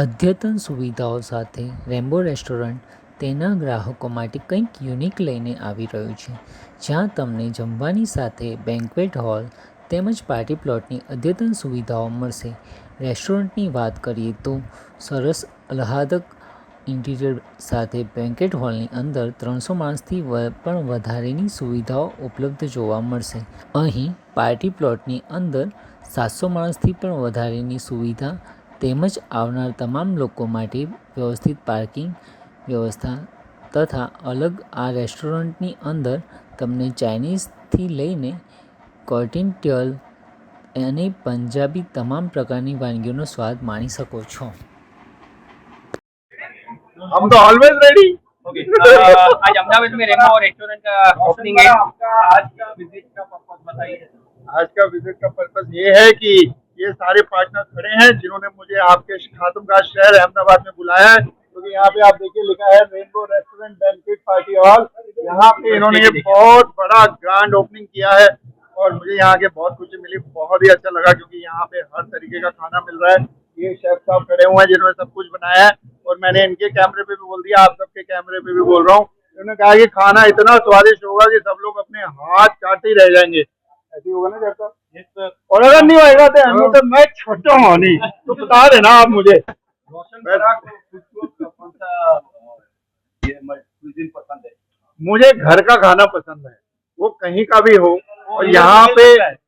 અદ્યતન સુવિધાઓ સાથે રેમ્બો રેસ્ટોરન્ટ તેના ગ્રાહકો માટે કંઈક યુનિક લઈને આવી રહ્યું છે, જ્યાં તમને જમવાની સાથે બેન્ક્વેટ હોલ તેમજ પાર્ટી પ્લોટની અદ્યતન સુવિધાઓ મળશે. રેસ્ટોરન્ટની વાત કરીએ તો સરસ આહ્લાદક ઇન્ટિરિયર સાથે બેન્ક્વેટ હોલની અંદર 300 માણસથી પણ વધારેની સુવિધાઓ ઉપલબ્ધ જોવા મળશે. અહીં પાર્ટી પ્લોટની અંદર 700 માણસથી પણ વધારેની સુવિધા તેમજ આવનાર તમામ લોકો માટે વ્યવસ્થિત પાર્કિંગ વ્યવસ્થા તથા અલગ આ રેસ્ટોરન્ટની અંદર તમને ચાઇનીઝથી લઈને કોન્ટિનેન્ટલ અને પંજાબી તમામ પ્રકારની વાનગીઓનો સ્વાદ માણી શકો છો. हम तो ऑलवेज रेडी। ओके आज अहमदाबाद में रेमो रेस्टोरेंट का ओपनिंग है। आज का विजिट का पर्पस बताइए। आज का विजिट का पर्पस ये है कि ये सारे पार्टनर्स खड़े हैं जिन्होंने मुझे आपके खातुमगाज शहर अहमदाबाद में बुलाया है, क्योंकि यहाँ पे आप देखिए लिखा है rainbow restaurant banquet party hall. यहाँ पे इन्होंने ये बहुत बड़ा ग्रैंड ओपनिंग किया है और मुझे यहाँ के बहुत खुशी मिली, बहुत ही अच्छा लगा, क्योंकि यहाँ पे हर तरीके का खाना मिल रहा है। ये शेफ साहब खड़े हुए हैं जिन्होंने सब कुछ बनाया है और मैंने इनके कैमरे पे भी बोल दिया, आप सबके कैमरे पे भी बोल रहा हूँ। उन्होंने कहा कि खाना इतना स्वादिष्ट होगा कि सब लोग अपने हाथ चाटते ही रह जाएंगे। ऐसे होगा ना जैसा? और अगर नहीं होगा तो मैं छोटा हूँ नहीं, तो बता देना आप मुझे। पसंद है मुझे, घर का खाना पसंद है, वो कहीं का भी हो। और यहाँ पे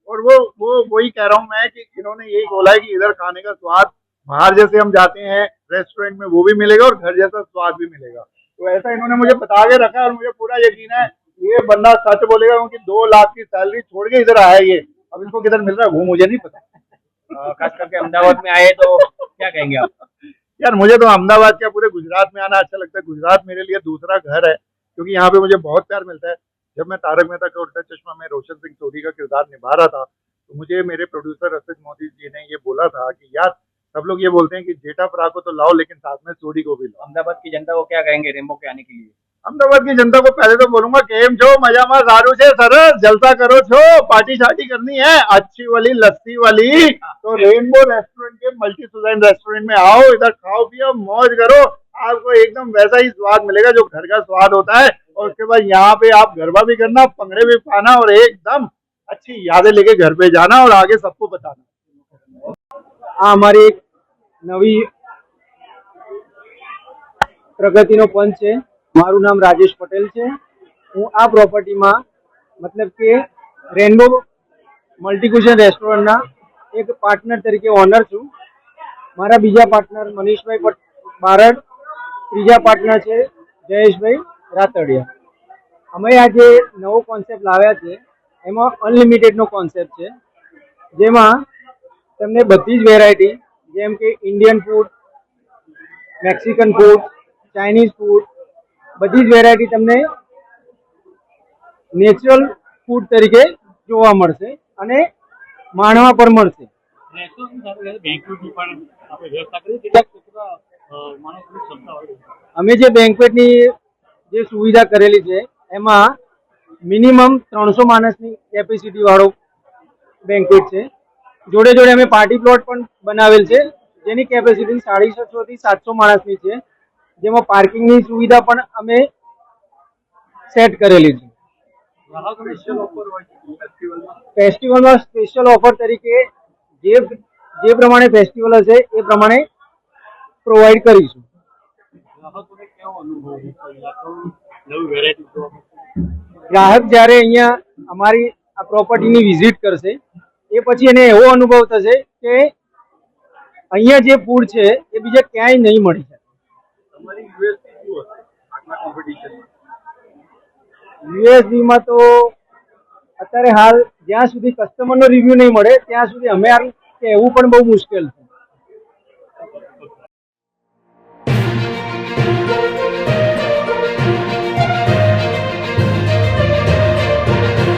और वो वही कह रहा हूँ मैं कि इन्होंने यही बोला है कि इधर खाने का स्वाद बाहर जैसे हम जाते हैं रेस्टोरेंट में वो भी मिलेगा और घर जैसा स्वाद भी मिलेगा। तो ऐसा इन्होंने मुझे बता के रखा है और मुझे पूरा यकीन है ये बंदा सच बोलेगा, क्योंकि 2 लाख की सैलरी छोड़ के इधर आया ये। अब इसको किधर मिल रहा है वो मुझे नहीं पता। खास करके अहमदाबाद में आए तो क्या कहेंगे आप? यार मुझे तो अहमदाबाद क्या पूरे गुजरात में आना अच्छा लगता है। गुजरात मेरे लिए दूसरा घर है, क्योंकि यहाँ पे मुझे बहुत प्यार मिलता है। जब मैं तारक मेहता का उल्टा चश्मा में रोशन सिंह सोढी का किरदार निभा रहा था, तो मुझे मेरे प्रोड्यूसर रसिक मोदी जी ने ये बोला था कि यार सब लोग ये बोलते हैं कि जेठा फराक को तो लाओ, लेकिन साथ में सोढी को भी लाओ। अहमदाबाद की जनता को क्या कहेंगे रेमो के आने के लिए? अहमदाबाद की जनता को पहले तो बोलूंगा केम छो मजा में सारू से सरस जलसा करो छो, पार्टी शार्टी करनी है अच्छी वाली लस्सी वाली तो रेनबो रेस्टोरेंट के मल्टी सुजाइन रेस्टोरेंट में आओ, इधर खाओ पियो मौज करो। आपको एकदम वैसा ही स्वाद मिलेगा जो घर का स्वाद होता है। और उसके बाद यहाँ पे आप गरबा भी करना, पंगड़े भी पाना और एकदम अच्छी यादें लेके घर पे जाना और आगे सबको बताना। हमारी एक नवी प्रगति नो पंच है। मारू नाम राजेश पटेल है। हूँ आ प्रोपर्टी में मतलब के रेनबो मल्टी क्यूजन रेस्टोरंट ना एक पार्टनर तरीके ओनर छू। मारा बीजा पार्टनर मनीष भाई बारड, तीजा पार्टनर है जयेश भाई रातड़िया। अमे आज नवो कॉन्सेप्ट लाव्या छे, एमां अनलिमिटेड नो कॉन्सेप्ट है, जेमां तमने बधी ज वेरायटी जेम के Indian food, Mexican food, Chinese food बधी ज वेरायटी तमने नेचरल फूड तरीके जोवा मळशे अने माणवा पर मळशे। अमे जे बेंक्वेटनी जे सुविधा करेली छे एमां मिनिमम 300 माणसनी केपेसिटी वाळो बेंक्वेट छे। जोड़े जोड़े अमे पार्टी प्लॉट पण बनावेल छे, जेनी केपेसिटी 650 થી 700 माणसनी छे, जेमां पार्किंगनी सुविधा पण अमे सेट करेली छे। फेस्टिवल में स्पेशल ऑफर तरीके जे प्रमाणे फेस्टिवल हशे ए प्रमाणे प्रोवाइड करीशुं। ग्राहक ज्यारे अहींया अमारी आ प्रोपर्टीनी विजिट करशे ए पछी एने एवो अनुभव थशे के अहींया जे फूड छे ए बीजे क्यांय नहीं मळी શકે। यूएसबी में तो अत्यारे हाल ज्यां सुधी कस्टमर नो रिव्यू नहीं मळे त्यां सुधी अमे कहवुं पण बहु मुश्केल।